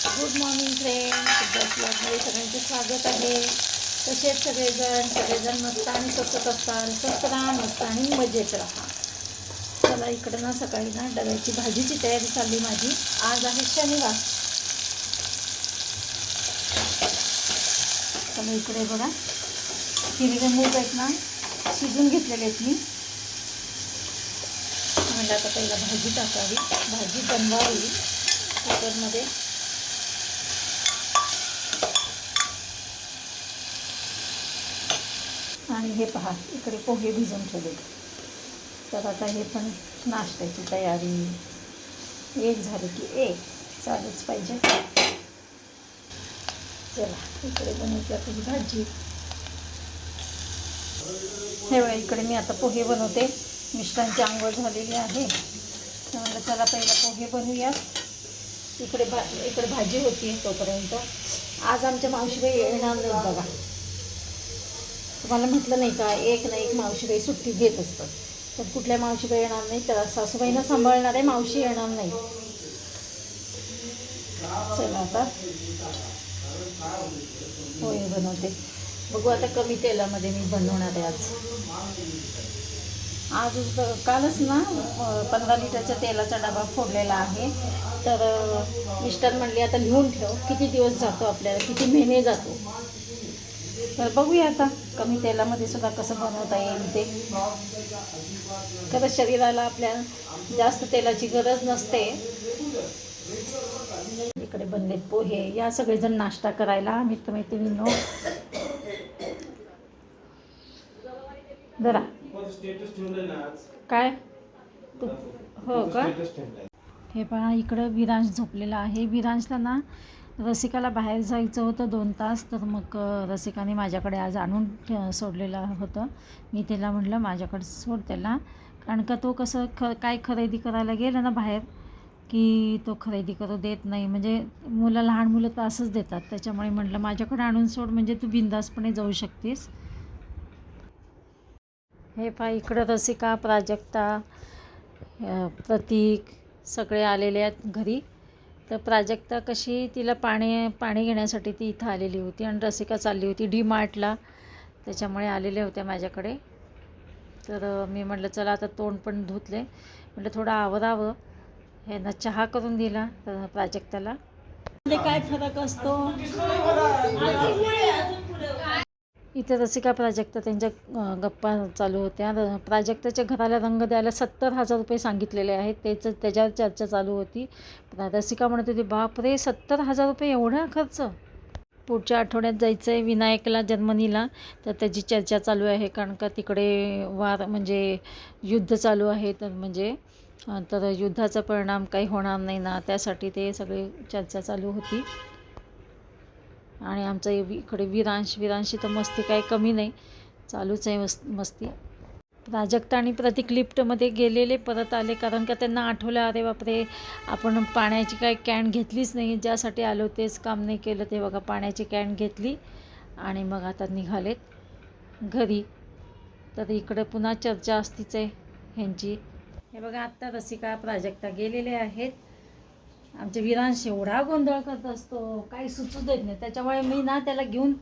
Good morning friends, ब्लॉगमध्ये सगळ्यांचे स्वागत आहे. तसेच सगळेजण मस्त आणि स्वस्त असतात, स्वस्त राहा, मस्त आणि मजेत राहा. चला इकडं ना सकाळी ना डब्याची भाजीची तयारी चालली माझी. आज आहे शनिवार. चला इकडे बघा, हिरवे मूग आहेत ना, शिजून घेतलेले आहेत मी. म्हणजे आता पहिला भाजी टाकावी, भाजी बनवावी कुकरमध्ये. आणि हे पहा, इकडे पोहे भिजवून ठेवले. तर आता हे पण नाश्त्याची तयारी. एक झालं की एक चालूच पाहिजे. चला इकडे बनवते आता ही भाजी. हे वेळा इकडे मी आता पोहे बनवते. मिस्टरांची आंघोळ झालेली आहे, त्यामुळे चला पहिला पोहे बनवूया. इकडे भाजी होती तोपर्यंत. आज आमच्या मावशीबाई येणार नाहीत बघा. तुम्हाला म्हटलं नाही का, एक ना एक मावशीबाई सुट्टी घेत असतात. तर कुठल्या मावशीबाई येणार नाही, तर सासूबाईंना सांभाळणारे मावशी येणार नाही. चला आता पोहे बनवते. बघू आता कमी तेलामध्ये मी बनवणार आहे आज कालच ना 15 लिटरच्या तेलाचा डबा फोडलेला आहे. तर मिस्टर म्हणले आता लिहून ठेव किती दिवस जातो आपल्याला, किती महिने जातो. तर बघूया आता कमी तेलामध्ये सुद्धा कसं बनवता येईल ते. तर शरीराला आपल्या जास्त तेलाची गरज नसते. इकडे बनलेत पोहे. या सगळेजण नाश्ता करायला. मित्रमैत्रिणींनो जरा काय तू हो का. हे पहा इकडं विरांश झोपलेला आहे. विरांशला ना रसिकाला बाहेर जायचं होतं 2 तास. तर मग रसिकाने माझ्याकडे आज आणून सोडलेलं होतं. मी त्याला म्हटलं माझ्याकडे सोड त्याला, कारण का तो कसं काय खरेदी करायला गेलं ना बाहेर की तो खरेदी करू देत नाही. म्हणजे लहान मुलं तर असंच देतात. त्याच्यामुळे म्हटलं माझ्याकडे आणून सोड, म्हणजे तू बिंदासपणे जाऊ शकतेस. हे पहा इकडं रसिका, प्राजक्ता, प्रतीक सगळे आलेले आहेत घरी. तर प्राजक्ता कशी तिला पाणी घेण्यासाठी ती इथं आलेली होती, आणि रसिका चालली होती DMartला. त्याच्यामुळे आलेले होत्या माझ्याकडे. तर मी म्हटलं चला आता तोंड पण धुतले, म्हटलं थोडं आवरावं. ह्यांना चहा करून दिला प्राजक्ताला. मध्ये काय फरक असतो. इथे रसिका प्राजक्ता त्यांच्या गप्पा चालू होत्या. प्राजक्ताच्या घराला रंग द्यायला 70,000 रुपये सांगितलेले आहेत. त्याच्यावर चर्चा चालू होती. रसिका म्हणत होती बापरे 70,000 रुपये एवढा खर्च. पुढच्या आठवड्यात जायचं आहे विनायकला जर्मनीला. तर त्याची चर्चा चालू आहे, कारण का तिकडे म्हणजे युद्ध चालू आहे. तर युद्धाचा परिणाम काही होणार नाही ना, त्यासाठी ते सगळे चर्चा चालू होती. आणि आमचं इकडे विरांशी तर मस्ती काही कमी नाही, चालूच आहे मस्ती. प्राजक्ता आणि प्रतीक लिफ्टमध्ये गेलेले परत आले, कारण का त्यांना आठवलं अरे बापरे आपण पाण्याची काही कॅन घेतलीच नाही. ज्यासाठी आलो तेच काम नाही केलं. ते बघा पाण्याची कॅन घेतली आणि मग आता निघालेत घरी. तर इकडे पुन्हा चर्चा असतीच आहे ह्यांची. हे बघा आत्ता रसिका प्राजक्ता गेलेले आहेत. आमचे विरांश एवढा गोंधळ करत असतो, काही सुचू देत नाही. त्याच्यामुळे मी ना त्याला घेऊन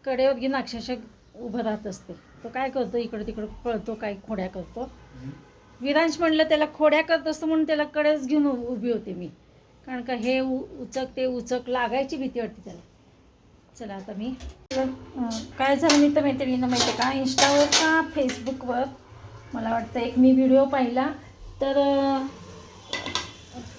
कडेवर घेऊन अक्षरशः उभं राहत असते. तो काय करतो इकडं तिकडं पळतो, काही खोड्या करतो. विरांश म्हणलं त्याला खोड्या करत असतो म्हणून त्याला कडेच घेऊन उभी होते मी, कारण का हे उचक ते उचक लागायची भीती वाटते त्याला. चला आता मी काय झालं मित्रमैत्रिणींना माहिती आहे का, इंस्टावर का फेसबुकवर मला वाटतं एक मी व्हिडिओ पाहिला. तर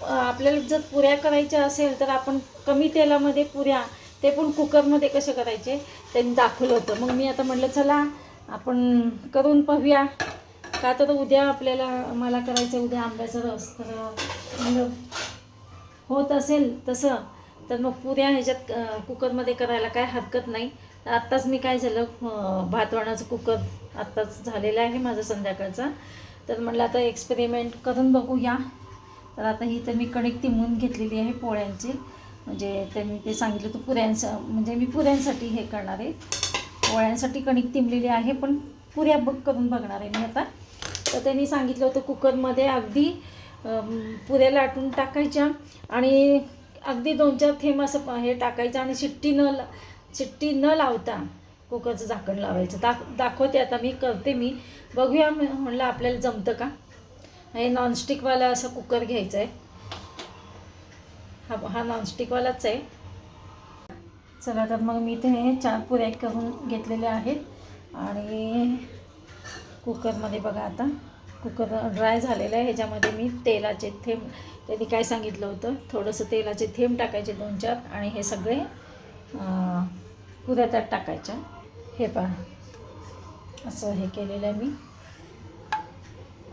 आपल्याला जर पुऱ्या करायच्या असेल तर आपण कमी तेलामध्ये पुऱ्या, ते पण कुकरमध्ये कसे करायचे त्यांनी दाखवलं होतं. मग मी आता म्हटलं चला आपण करून पाहूया. का तर उद्या मला करायचं उद्या आंब्याचा रस. तर होत असेल तसं तर मग पुऱ्या ह्याच्यात कुकरमध्ये करायला काय हरकत नाही. तर आत्ताच मी काय झालं, भात वरणाचं कुकर आत्ताच झालेलं आहे माझं संध्याकाळचा. तर म्हटलं आता एक्सपेरिमेंट करून बघूया. तर आता ही तर मी कणिक तिंबून घेतलेली आहे पोळ्यांची. म्हणजे त्यांनी ते सांगितलं तर म्हणजे मी पुऱ्यांसाठी हे करणार आहे. पोळ्यांसाठी कणिक तिंबलेली आहे, पण पुऱ्या करून बघणार आहे मी आता. तर त्यांनी सांगितलं होतं कुकरमध्ये अगदी पुऱ्या लाटून टाकायच्या आणि अगदी 2-4 थेंब असं हे टाकायचं आणि शिट्टी न लावता कुकरचं झाकण लावायचं. दाखवते आता मी, करते मी, बघूया म्हणलं आपल्याला जमतं का. हे नॉनस्टिकवाला असा कुकर घ्यायचा आहे. हा नॉनस्टिकवालाच आहे. चला तर मग मी ते 4 पुऱ्या करून घेतलेल्या आहेत आणि कुकरमध्ये बघा आता कुकर ड्राय झालेलं आहे. ह्याच्यामध्ये मी तेलाचे थेंब, त्यांनी काय सांगितलं होतं, थोडंसं तेलाचे थेंब टाकायचे 2-4 आणि हे सगळे पुऱ्या त्यात टाकायच्या. हे पहा असं हे केलेलं आहे मी,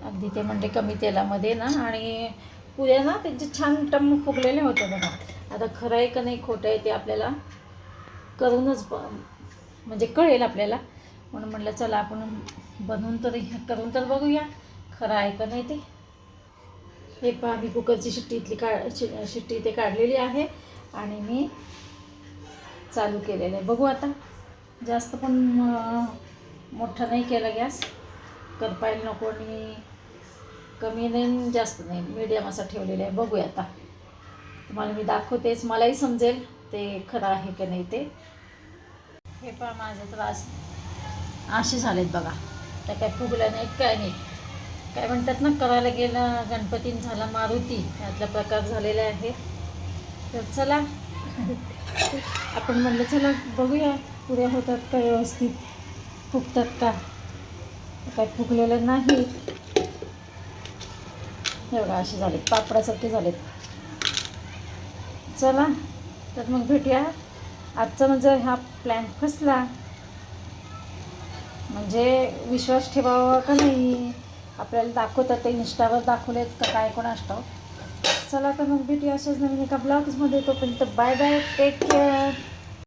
अगदी ते म्हणजे कमी तेलामध्ये ना. आणि पुऱ्या ना त्यांचे छान टम्म फुगलेले होते बघा. आता खरं आहे का नाही खोटं आहे ते आपल्याला करूनच म्हणजे कळेल आपल्याला, म्हणून म्हटलं चला आपण बनवून तरी करून तर बघूया खरं आहे का नाही ते. हे पहा मी कुकरची शिट्टी शिट्टी इथे काढलेली आहे आणि मी चालू केलेलं आहे. बघू आता, जास्त पण मोठा नाही केला गॅस, करपायला नको आणि कमी नाही जास्त नाही, मीडियम असा ठेवलेला आहे. बघूया आता, तुम्हाला मी दाखवतेच, मलाही समजेल ते खरं आहे का नाही ते. हे पहा माझे तर असे झालेत बघा, त्या काय फुगल्या नाहीत काय नाही. काय म्हणतात ना, करायला गेलं गणपतीन झाला मारुती, यातला प्रकार झालेला आहे. तर चला आपण म्हणलं चला बघूया पुऱ्या होतात का, व्यवस्थित फुगतात का. काय फुगलेलं नाही, हे बघा असे झालेत, पापडासारखे झालेत. चला तर मग भेटूया. आजचा म्हणजे हा प्लॅन फसला, म्हणजे विश्वास ठेवावा का नाही, आपल्याला दाखवतात ते इंस्टावर दाखवलेत का काय कोणास ठाऊक. चला तर मग भेटूया अशाच नवीन एका ब्लॉग्समध्ये. तोपर्यंत बाय बाय, टेक केअर.